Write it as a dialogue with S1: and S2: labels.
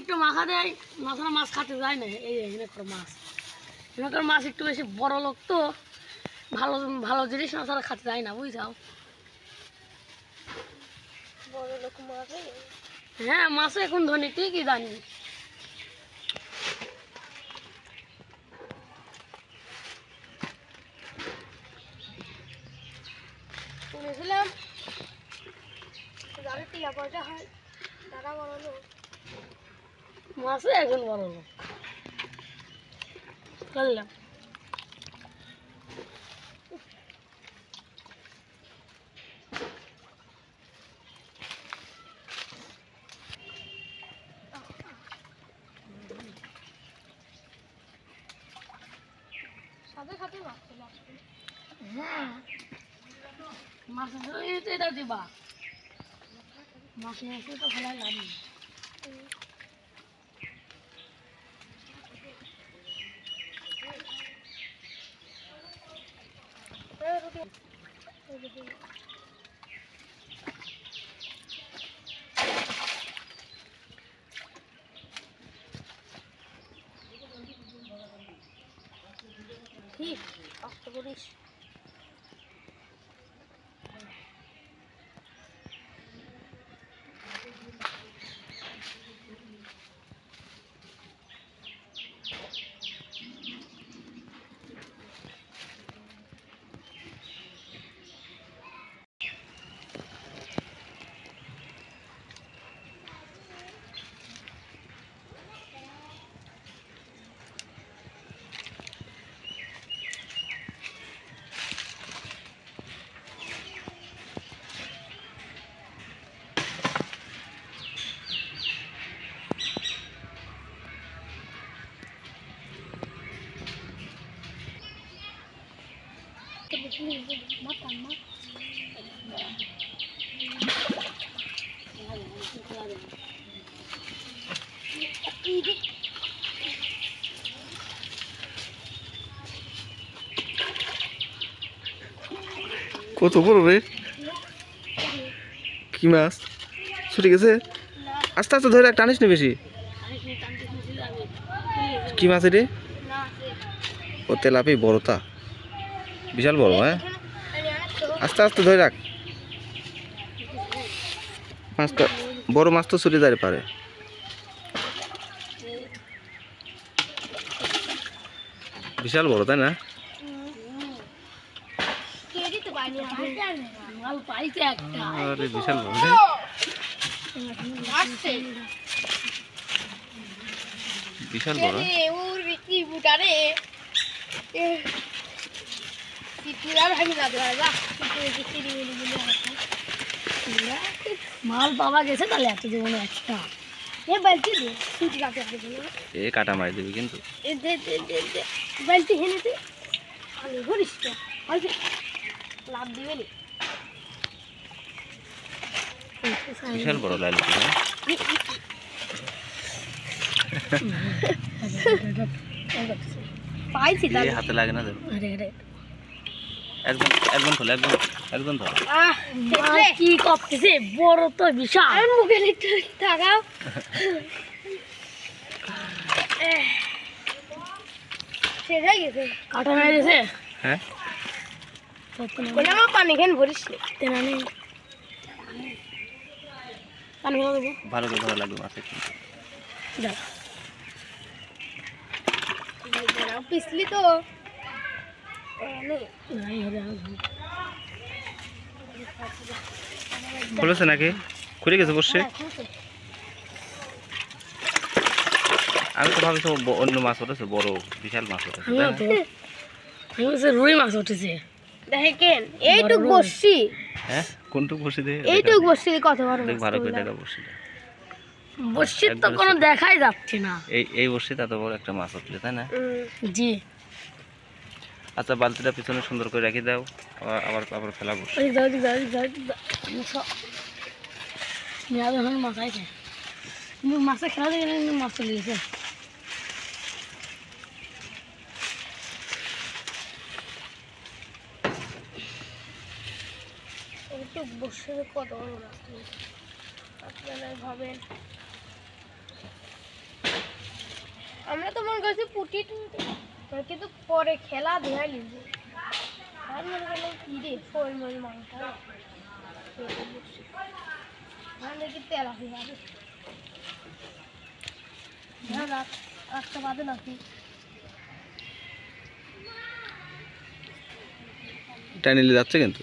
S1: একটু মাখা দেয়, মাখানো মাছ খেতে যায় না। এই এখানে মাছ, এখানকার মাছ একটু বেশি বড় লোক তো, ভালো ভালো জিনিস না তারা খেতে যায় না, বুঝছাও।
S2: বড় লোক মাছ,
S1: হ্যাঁ মাছ এখন ধনী, তুই কি জানি।
S2: শুনেছিলাম যাদের টিয়া পয়সা হয় তারা বড় লোক।
S1: মাছে এখন বড় লোক করলাম।
S2: সাথে সাথে মাছ চলে আসবে।
S1: হ্যাঁ মাছের জন্য এটা দিবা, মাছ নিয়ে তো ফেলাই লাভ নেই।
S2: ঠিক কষ্ট করিস।
S3: কত বড় রে, কি মাছ ছুটে গেছে? আস্তে আস্তে ধরে টানিস না বেশি। কি মাছ রে? ও তেলাপি, বড়টা, বিশাল বড়। হ্যাঁ আস্তে আস্তে ধরে রাখ, মাছটা বড় মাছ তো ছুটে যেতে পারে। বিশাল বড় তাই না? আরে বিশাল বড়, বিশাল বড়।
S1: মাল পাওয়া গেছে তাহলে এত জীবনে একটা
S3: এ কাটা মারি দেবে কিন্তু।
S2: বালতি হেনেতে লাভ দিবে নি।
S3: বিশাল বড় লাইল।
S2: পাইছি
S3: হাতে লাগে না ধরো, একদম একদম ধরো, একদম একদম ধরো।
S1: কি করতেছে বড় তো বিশাল।
S2: মুখে একটু তাকাও। শেষ হয়ে গেছে,
S1: কাটা মেরেছে।
S3: হ্যাঁ
S2: পানি খেন ভরিস
S1: তেনানি পানি ফেলা দেবো।
S3: ভালো করে ধরা লাগবে মাছের কিন্তু।
S2: পিছলি তো
S3: খুলেছে নাকি? খুলে গেছে বসে। আমি তো ভাবছি অন্য মাছ উঠেছে, বড় বিশাল মাছ উঠেছে।
S1: রুই মাছ উঠেছে
S2: দেখেন এইটুক বসছি।
S3: হ্যাঁ কোনটুক বসে দিয়ে
S2: এইটুক বসছি, কত বড়
S3: দেখ, ভালো করে দেখা বসে।
S1: বসির তো কোনো দেখাই যাচ্ছে না।
S3: এই বসে তত বড় একটা মাছ উঠলে, তাই না?
S1: জি।
S3: আচ্ছা বালতিটা পিছনে সুন্দর করে রেখে দাও, আবার আবার ফেলা বসে।
S1: মাছ আইছে, মাছে খেলা দেখে মাছ চলে গেছে।
S2: বসে কত বড় মাছ আপনারা ভাবেন। আমরা তো মনে করছি পুটি টুটি, কিন্তু পরে খেলা ধরে নিব। আর মনে করলাম কি রে শোল মাছ মাংস দেখি তেলা হয়ে যাবে। রাখতে পারবে নাকি?
S3: এটা নিলে যাচ্ছে কিন্তু